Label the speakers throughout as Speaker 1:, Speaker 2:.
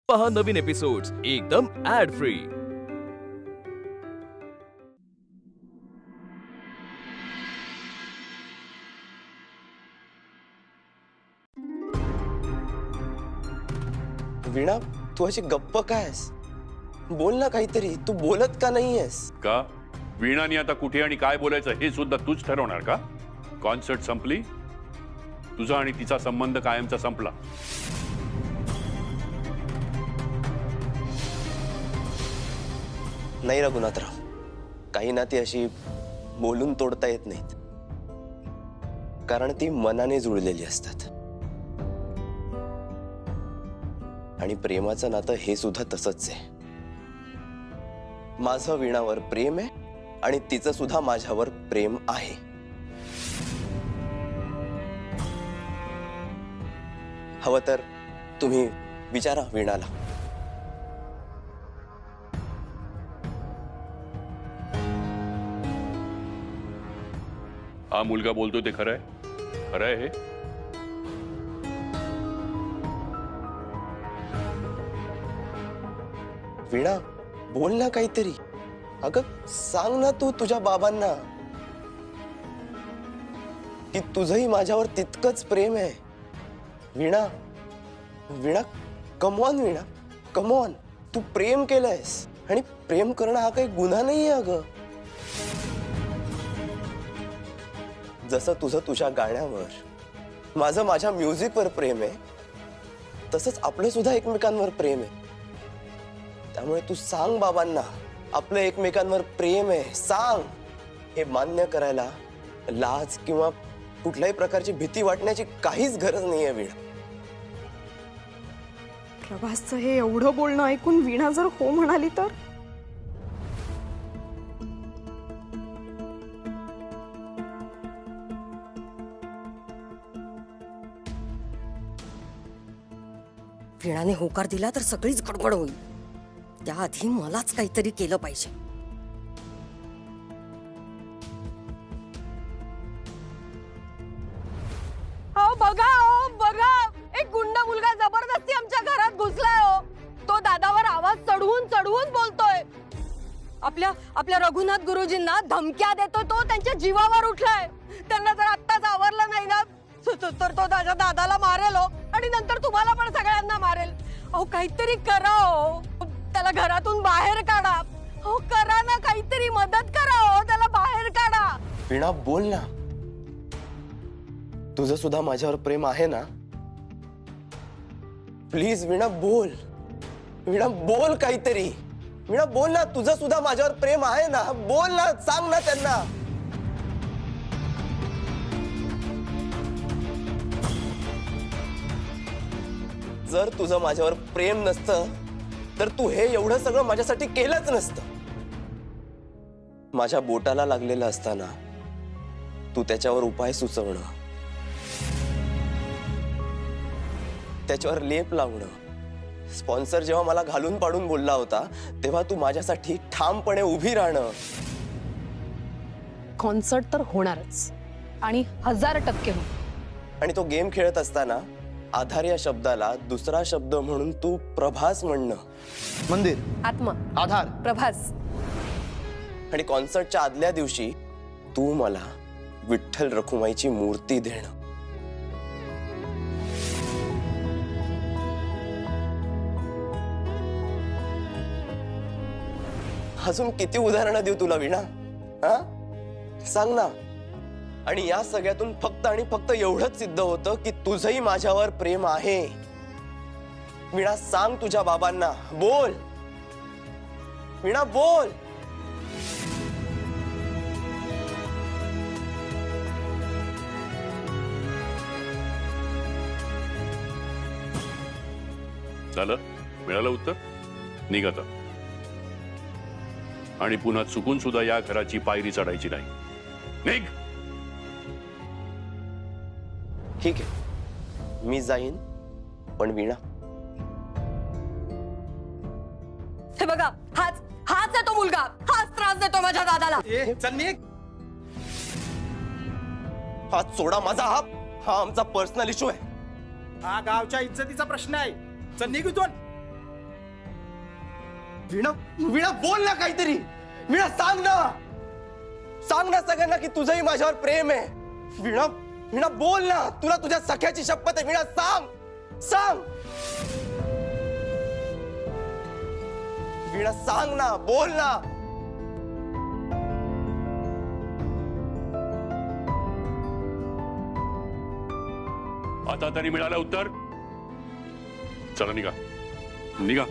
Speaker 1: पहा नवीन एपिसोड्स एकदम add free.
Speaker 2: वीणा, तू अशी गप्प कायस? बोल ना काहीतरी. तू बोलत का नाहीयेस?
Speaker 3: का वीणाने आता कुठे आणि काय बोलायचं हे सुद्धा तूच ठरवणार का? कॉन्सर्ट संपली, तुझा आणि तिचा संबंध कायमचा संपला।
Speaker 2: नाही रघुनाथराव, काही ना ती अशी बोलून तोडता येत नाहीत, कारण ती मनाने जुळलेली असतात। आणि प्रेमाचं नातं हे सुद्धा तसंच आहे। माझं वीणावर प्रेम आहे आणि तिचं सुद्धा माझ्यावर प्रेम आहे। हवं तर तुम्ही विचारा वीणाला।
Speaker 3: हा मुलगा बोलतो ते खरंय? खरंय हे?
Speaker 2: वीणा, बोल ना काहीतरी। अगं सांग ना तू तुझ्या बाबांना की तुझंही माझ्यावर तितकंच प्रेम आहे। वीणा, वीणा, come on Veena, come on. तू प्रेम केलंयस आणि प्रेम करणं हा काही गुन्हा नाहीये। अगं जसं तुझं तुझ्या गाण्यावर, माझं माझ्या म्युझिकवर प्रेम आहे, तसंच आपलं सुद्धा एकमेकांवर प्रेम आहे। त्यामुळे तू सांग बाबांना आपलं एकमेकांवर प्रेम आहे, सांग। हे मान्य करायला लाज किंवा कुठल्याही प्रकारची भीती वाटण्याची काहीच गरज नाहीये वीणा।
Speaker 4: प्रभासचं हे एवढं बोलणं ऐकून वीणा जर हो म्हणाली तर?
Speaker 5: वीणाने होकार दिला तर सगळीच गडबड होईल। त्याआधी मलाच काहीतरी केलं पाहिजे।
Speaker 4: बघा, एक गुंड मुलगा जबरदस्ती आमच्या घरात घुसलाय हो। तो दादावर आवाज चढवून बोलतोय। आपल्या रघुनाथ गुरुजींना धमक्या देतोय। तो त्यांच्या जीवावर उठलाय। त्यांना जर आत्ताच आवरलं नाही ना तर तो माझ्या दादाला मारेल हो, आणि नंतर तुम्हाला पण सगळ्यांना मारेल। अहो काहीतरी करा हो, त्याला घरातून बाहेर काढा। हो करा ना, काहीतरी मदत करा हो, त्याला बाहेर काढा।
Speaker 2: वीणा बोल ना, तुझं सुद्धा माझ्यावर प्रेम आहे ना? प्लीज वीणा बोल। वीणा बोल काहीतरी। वीणा बोल ना, तुझं सुद्धा माझ्यावर प्रेम आहे ना? बोल ना, सांग ना त्यांना। जर तुझं माझ्यावर प्रेम नसतं तर तू हे एवढं सगळं माझ्यासाठी केलंच नसतं। माझ्या बोटाला लागलेलं असताना तू त्याच्यावर उपाय सुचवणं, त्याच्यावर लेप लावणं, स्पॉन्सर जेव्हा मला घालून पाडून बोलला होता तेव्हा तू माझ्यासाठी ठामपणे उभी राहणं।
Speaker 6: कॉन्सर्ट तर होणारच आणि 1000% हो।
Speaker 2: आणि तो गेम खेळत असताना आधार या शब्दाला दुसरा शब्द म्हणून तू प्रभास म्हणणं।
Speaker 7: मंदिर,
Speaker 6: आत्मा,
Speaker 7: आधार,
Speaker 6: प्रभास।
Speaker 2: आणि कॉन्सर्टच्या आदल्या दिवशी तू मला विठ्ठल रखुमाईची मूर्ती देणं। अजून किती उदाहरणं देऊ तुला वीणा? हा सांग ना। आणि या सगळ्यातून फक्त आणि फक्त एवढंच सिद्ध होतं की तुझंही माझ्यावर प्रेम आहे। वीणा सांग तुझ्या बाबांना, बोल वीणा बोल।
Speaker 3: झालं? मिळालं उत्तर? निघ आता, आणि पुन्हा चुकून सुद्धा या घराची पायरी चढायची नाही। निघ।
Speaker 2: ठीक आहे, मी जाईन, पण वीणा
Speaker 5: हे बघा, हाच आहे तो मुलगा। हाच त्रास देतो माझ्या दादाला।
Speaker 7: चल निघ।
Speaker 2: हात सोडा माझा। हा आमचा पर्सनल इश्यू आहे।
Speaker 7: हा गावच्या इज्जतीचा प्रश्न आहे। चल निघ इथून।
Speaker 2: वीणा वीणा बोल ना काहीतरी. वीणा सांग ना सगळ्यांना की तुझंही माझ्यावर प्रेम आहे. वीणा वीणा बोल ना. तुला तुझ्या सख्याची शपथ आहे. वीणा सांग सांग. वीणा सांग ना. बोल ना.
Speaker 3: आता तरी मिळालं उत्तर. चला निघा निघा.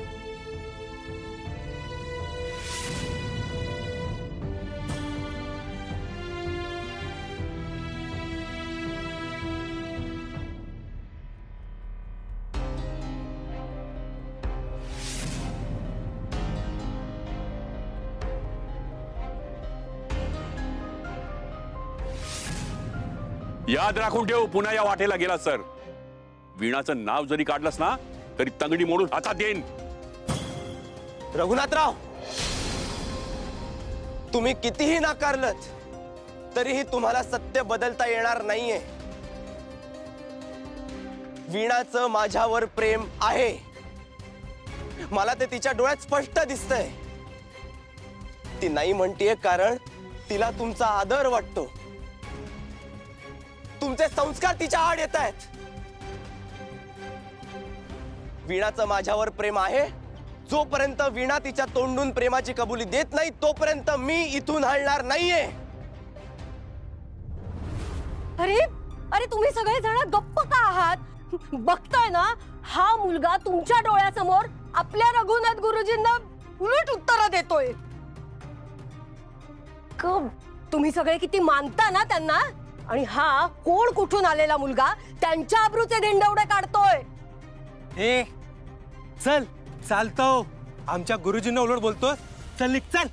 Speaker 3: याद राखून ठेव, पुन्हा या वाटेला गेला सर, वीणाचं नाव जरी काढलंस ना तरी तंगडी मोडून हातात देईन.
Speaker 2: रघुनाथराव, तुम्ही कितीही नाकारलत तरीही तुम्हाला सत्य बदलता येणार नाहीये. वीणाचं माझ्यावर प्रेम आहे. मला ते तिच्या डोळ्यात स्पष्ट दिसतंय. ती नाही म्हणतीये कारण तिला तुमचा आदर वाटतो. तुमचे संस्कार तिच्या आड येत आहेत. वीणाचं माझ्यावर प्रेम आहे. जोपर्यंत वीणा तिच्या तोंडून प्रेमाची कबुली देत नाही तोपर्यंत मी इथून हलणार नाहीये.
Speaker 4: अरे अरे तुम्ही सगळे जण गप्प का आहात? बघताय ना, हा मुलगा तुमच्या डोळ्यासमोर आपल्या रघुनाथ गुरुजींना उलट उत्तर देतोय. तुम्ही सगळे किती मानता ना त्यांना, आणि हा कोण कुठून आलेला मुलगा त्यांच्या अब्रूचे दिंडवडे काढतोय.
Speaker 7: ए चल, चालतो. आमच्या गुरुजींना उलट बोलतोस. चल निघ, चल.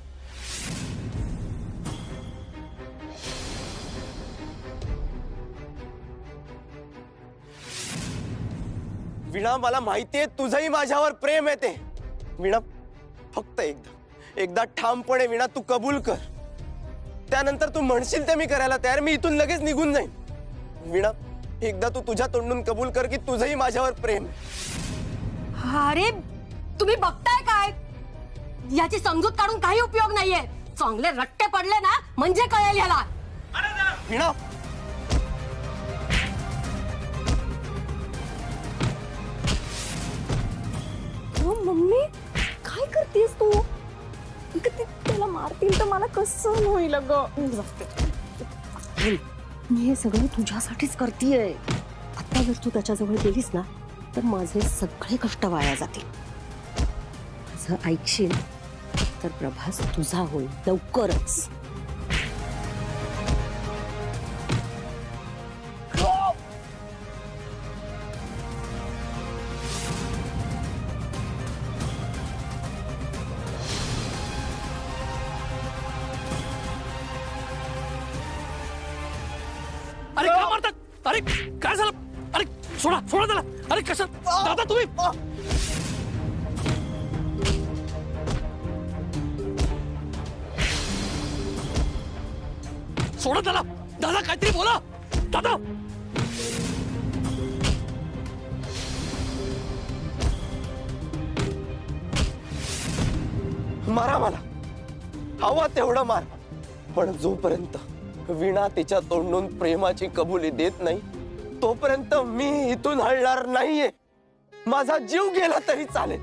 Speaker 2: वीणा, मला माहितीये तुझंही माझ्यावर प्रेम आहे ते. वीणा, फक्त एकदा ठामपणे वीणा तू कबूल कर. त्यानंतर तू म्हणशील ते मी करायला तयार. मी इथून लगेच निघून जाईन. वीणा, एकदा तू तुझ्या तोंडून कबूल कर की तुझंही माझ्यावर प्रेम आहे.
Speaker 4: अरे तुम्ही बघताय काय? याची समजूत काढून काही उपयोग नाहीये. चांगले रट्टे पडले ना म्हणजे कळेल याला.
Speaker 2: वीणा,
Speaker 6: मम्मी काय करतेस तू? त्याला मारतील तर मला कसं होईल ग?
Speaker 5: मी हे सगळं तुझ्यासाठीच करतीये. आता जर तू त्याच्याजवळ गेलीस ना तर माझे सगळे कष्ट वाया जातील. माझं ऐकशील तर प्रभास तुझा होईल लवकरच.
Speaker 8: अरे काय मारतात? अरे काय झालं? अरे सोडा सोडा त्याला. अरे कसं दादा तुम्ही सोडा त्याला. दादा काहीतरी बोला दादा.
Speaker 2: मारा मला, हवा तेवढं मार. पण जोपर्यंत वीणा तिच्या तोंडून प्रेमाची कबुली देत नाही तोपर्यंत मी इथून हलणार नाहीये. माझा जीव गेला तरी चालेल.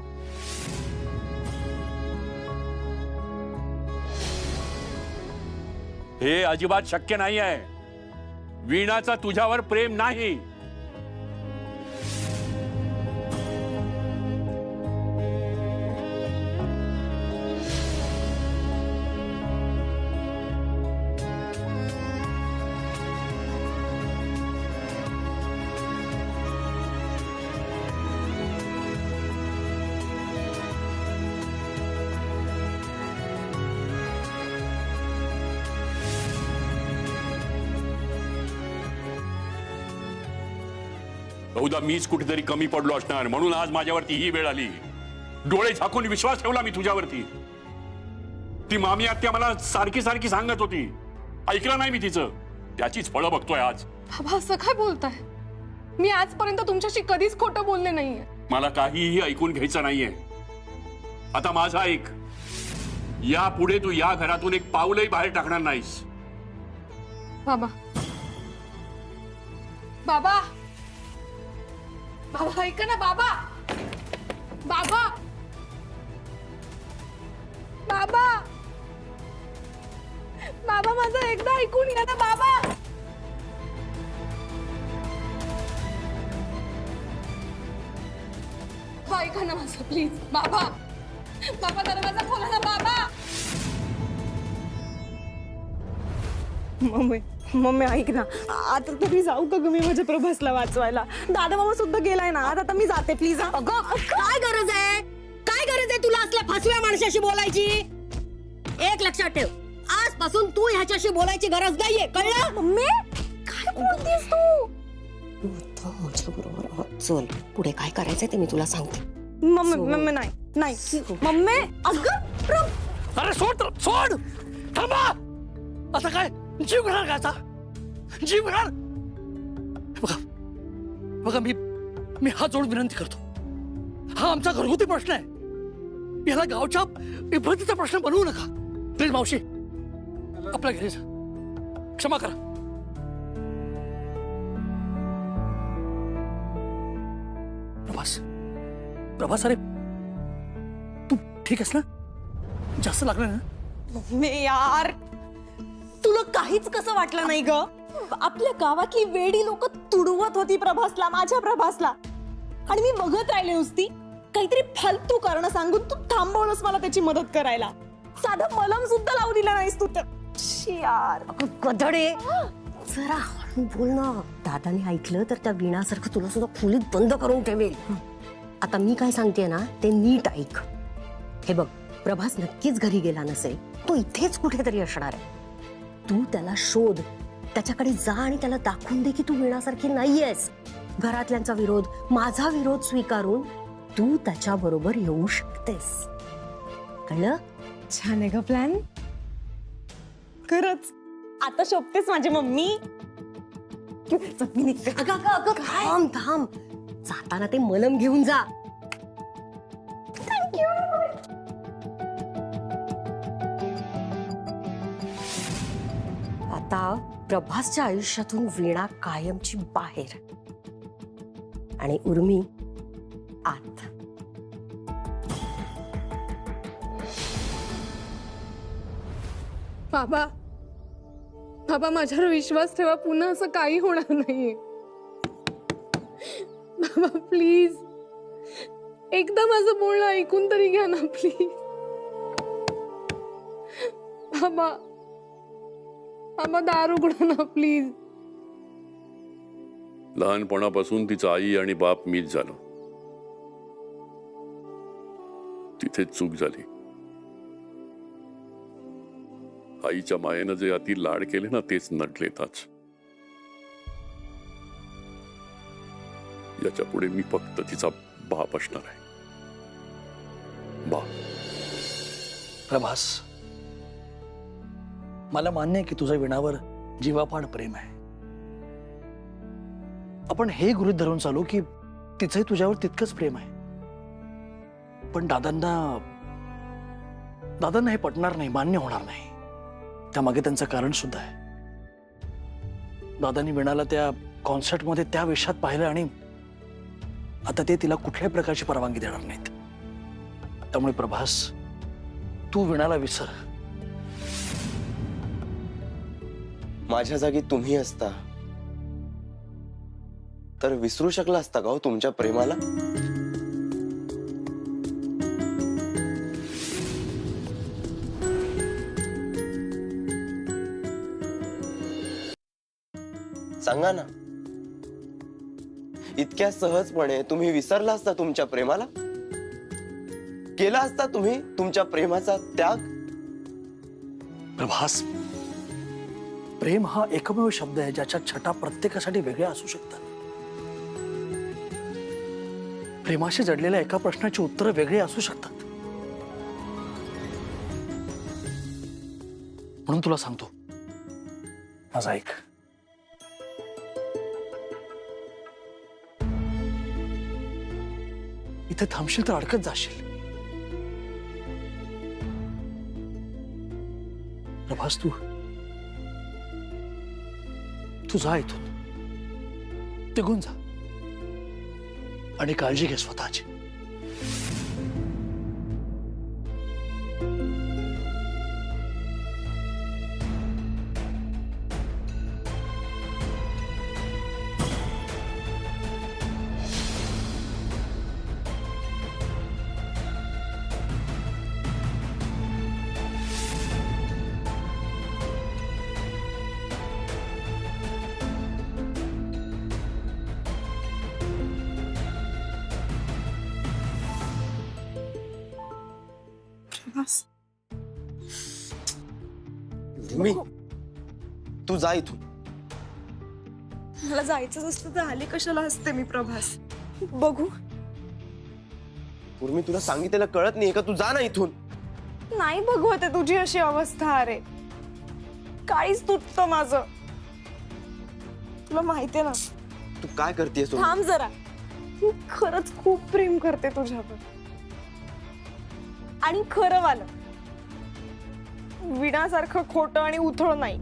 Speaker 3: हे अजिबात शक्य नाही आहे. वीणाचा तुझ्यावर प्रेम नाही. बहुधा मीच कुठेतरी कमी पडलो असणार म्हणून आज माझ्यावरती ही वेळ आली. डोळे झाकून विश्वास ठेवला मी तुझ्यावरती. ती मामी आत्या मला सारखी सारखी सांगत होती, ऐकलं नाही मी तिचं. त्याचीच फळं बघतोय आज.
Speaker 6: बाबा असं काय बोलताय? मी आजपर्यंत तुमच्याशी कधीच खोटं बोलले नाहीये.
Speaker 3: मला काहीही ऐकून घ्यायचं नाहीये. आता माझा ऐक, यापुढे तू या घरातून एक पाऊलही बाहेर टाकणार नाहीस.
Speaker 4: बाबा बाबा बाबा ऐका ना बाबा. बाबा बाबा बाबा माझं एकदा ऐकून घ्या ना बाबा. बाबा ऐका ना माझं प्लीज. बाबा बाबा दरवाजा खोला ना बाबा.
Speaker 6: मम्मी ऐक ना, आता तरी जाऊ का ग मी माझ्या प्रभासला वाचवायला? दादा मामा सुद्धा गेलाय ना, आता मी जाते प्लीज.
Speaker 5: अगं काय गरज आहे, काय गरज आहे तुला असल्या फसव्या माणसाशी बोलायची? एक लक्षात ठेव, आजपासून तू ह्याच्याशी बोलायची गरज नाहीये, कळलं?
Speaker 6: मम्मी काय बोलतेस तू?
Speaker 5: माझ्या बरोबर चल, पुढे काय करायचंय ते मी तुला सांगते.
Speaker 6: मम्मी नाही नाही मम्मी. अगं
Speaker 8: अरे सोड सोड, थांबा. आता काय जीव घेणार का? आता जीव घेणार? बघा बघा, मी हात जोडून विनंती करतो, हा आमचा घरगुती प्रश्न आहे, याला गावच्या इब्रतीचा प्रश्न बनवू नका प्लीज. मावशी आपल्या घरी जा, क्षमा करा. प्रभास अरे तू ठीक आहेस ना? जास्त लागलं ना?
Speaker 6: मम्मी यार, तुला काहीच कसं वाटलं नाही ग? आपल्या गावातली वेडी लोक तुडवत होती प्रभासला, माझ्या प्रभासला, आणि मी बघत राहिले नुसती. काहीतरी फालतू कारण सांगून तू थांबवलंस मला त्याची मदत करायला. साधं मलम सुद्धा लावू दिला नाहीस तू तर. यार
Speaker 5: गधडे, जरा हळू बोल ना. दादाने ऐकलं तर त्या वीणासारखं तुला सुद्धा खोलीत बंद करून ठेवेल. आता मी काय सांगते ना ते नीट ऐक. हे बघ, प्रभास नक्कीच घरी गेला नसेल, तो इथेच कुठेतरी असणार आहे. तू त्याला शोध, त्याच्याकडे जा आणि त्याला दाखवून दे की तू वीणासारखी नाहीयेस. घरातल्यांचा विरोध, माझा विरोध स्वीकारून तू त्याच्या बरोबर येऊ शकतेस, कळलं?
Speaker 6: छान आहे ग प्लॅन. खरंच आता शोभतेस माझी मम्मी.
Speaker 5: अगं थांब थांब, जाताना ते मलम घेऊन जा. आता प्रभासच्या आयुष्यातून वीणा कायमची बाहेर आणि उर्मी आत.
Speaker 4: बाबा बाबा माझ्यावर विश्वास ठेवा, पुन्हा असं काही होणार नाहीये. बाबा प्लीज एकदा माझं बोलणं ऐकून तरी घ्या ना प्लीज. बाबा बाबा दार उघडा ना प्लीज.
Speaker 3: लहानपणापासून तिचा आई आणि बाप मीच झालो. तिथेच चूक झाली. आईच्या मायेनं जे अति लाड केले ना तेच नडलेताच. याच्या पुढे मी फक्त तिचा बाप असणार आहे. बाप.
Speaker 8: प्रभास, मला मान्य आहे की तुझं वीणावर जीवापाड प्रेम आहे. आपण हे गृहीत धरून चालू की तिचंही तुझ्यावर तितकंच प्रेम आहे. पण दादांना हे पटणार नाही, मान्य होणार नाही. त्यामागे त्यांचं कारण सुद्धा आहे. दादांनी वीणाला त्या कॉन्सर्टमध्ये त्या वेशात पाहिलं आणि आता ते तिला कुठल्याही प्रकारची परवानगी देणार नाहीत. त्यामुळे प्रभास, तू वीणाला विसर.
Speaker 2: माझ्या जागी तुम्ही असता तर विसरू शकला असता का हो तुमच्या प्रेमाला? सांगा ना, इतक्या सहजपणे तुम्ही विसरला असता तुमच्या प्रेमाला? केला असता तुम्ही तुमच्या प्रेमाचा त्याग?
Speaker 8: प्रभास, प्रेम हा एकमेव शब्द आहे ज्याच्या छटा प्रत्येकासाठी वेगळ्या असू शकतात. प्रेमाशी जडलेल्या एका प्रश्नाची उत्तरं वेगळी असू शकतात. म्हणून तुला सांगतो, माझं ऐक. इथे थांबशील तर अडकत जाशील. प्रभास तू जा इथून, निघून जा आणि काळजी घे स्वतःची.
Speaker 2: मी तू जा इथून.
Speaker 6: मला जायचं असतं तर आले कशाला असते मी प्रभास. बघू
Speaker 2: उर्मी तुला सांगितलेलं कळत नाहीये का? तू जा ना इथून.
Speaker 6: नाही बघवते तुझी अशी अवस्था. अरे काळीच तुटतं माझं, तुला माहितीये ना.
Speaker 2: तू काय करतेस?
Speaker 6: थांब जरा, मी खरंच खूप प्रेम करते तुझ्यावर. आणि खरं वालं विणासारखं खोटं आणि उथळ नाही.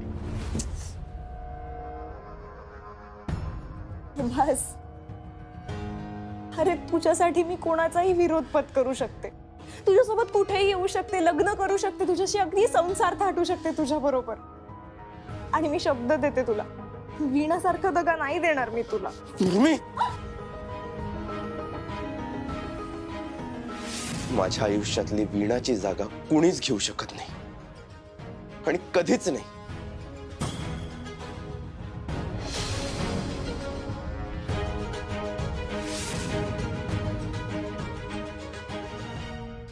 Speaker 6: बस अरे तुझ्यासाठी मी कोणाचाही विरोध पत्करू शकते, तुझ्यासोबत कुठेही येऊ शकते, लग्न करू शकते, तुझ्याशी अगदी संसार थाटू शकते तुझ्या बरोबर. आणि मी शब्द देते तुला, विणासारखा दगा नाही देणार मी तुला.
Speaker 2: उर्मी माझ्या आयुष्यातली वीणाची जागा कुणीच घेऊ शकत नाही आणि कधीच नाही.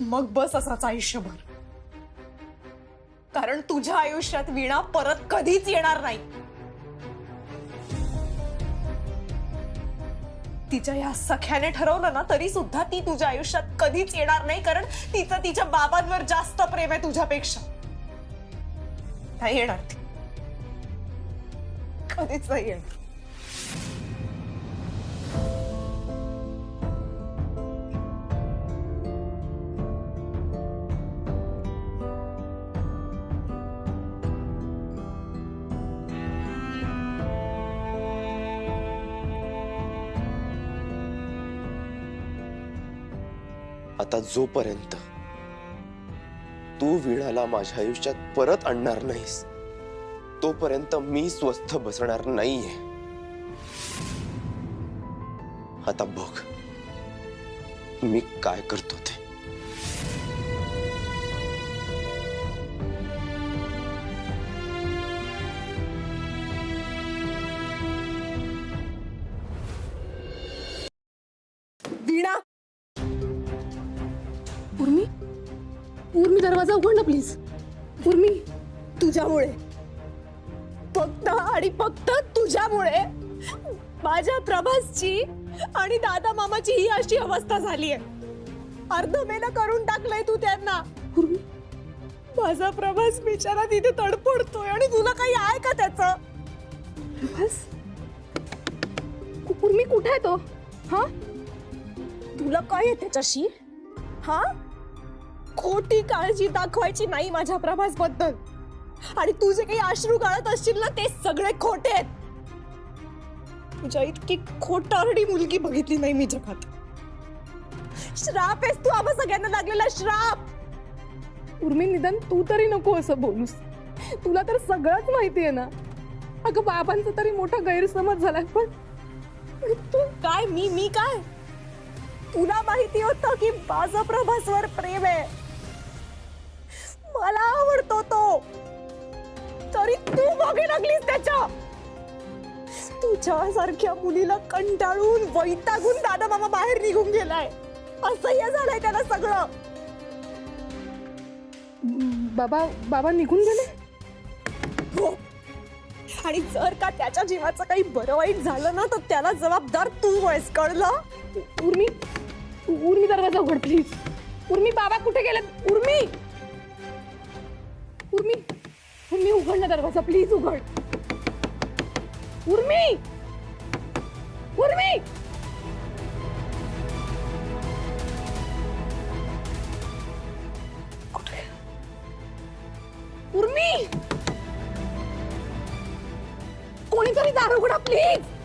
Speaker 6: मग बस असाच आयुष्यभर, कारण तुझ्या आयुष्यात वीणा परत कधीच येणार नाही. तिच्या या सख्याने ठरवलं ना तरी सुद्धा ती तुझ्या आयुष्यात कधीच येणार नाही, कारण तिचं तिच्या बाबांवर जास्त प्रेम आहे तुझ्यापेक्षा. नाही येणार ती, कधीच नाही येणार.
Speaker 2: आता जोपर्यंत तू वीणाला माझ्या आयुष्यात परत आणणार नाहीस तोपर्यंत मी स्वस्थ बसणार नाहीये. आता बघ मी काय करतो ते.
Speaker 6: वीणा,
Speaker 5: उर्मी, उर्मी दरवाजा उघड ना प्लीज. उर्मी,
Speaker 6: तुझ्यामुळे, फक्त आणि फक्त तुझ्यामुळे माझ्या प्रभासची आणि दादा मामाची ही अशी अवस्था झाली आहे. अर्धमेनं करून टाकलंय तू त्यांना.
Speaker 5: उर्मी,
Speaker 6: माझा प्रभास बिचारा तिथे तडफडतोय आणि तुला काही आहे का त्याचं?
Speaker 5: प्रभास, उर्मी कुठे आहे तो? हा,
Speaker 6: तुला काय आहे त्याच्याशी? हा, खोटी काळजी दाखवायची नाही माझ्या प्रभास बद्दल. आणि तू जे काही अश्रू गाळत असशील ना ते सगळे खोटे आहेत. तुझ्या इतकी खोटारडी मुलगी बघितली नाही मी जगात. श्राप आहेस तू, आम्हा सगळ्यांना लागलेला श्राप.
Speaker 5: उर्मी निदान तू तरी नको असं बोलूस. तुला तर सगळंच माहिती आहे ना. अगं बाबांचा तरी मोठा गैरसमज झालाय. पण
Speaker 6: तू काय, मी काय? तुला माहिती होतं की माझं प्रभासवर प्रेम आहे, मला आवडतो तो, तरी तू मागे लागलीस त्याच्या. तुझ्यासारख्या मुलीला कंटाळून वैतागून दादा मामा बाहेर निघून गेलाय. असह्य झालंय त्याला सगळं.
Speaker 5: बाबा निघून गेले?
Speaker 6: हो, आणि जर का त्याच्या जीवाचं काही बरं वाईट झालं ना तर त्याला जबाबदार तू आहेस, कळलं?
Speaker 5: उर्मी दरवाजा उघड प्लीज. उर्मी, बाबा कुठे गेलेत? उर्मी उघड ना दरवाजा प्लीज, उघड. उर्मी,
Speaker 6: उर्मी, कोणीतरी दार उघडा प्लीज.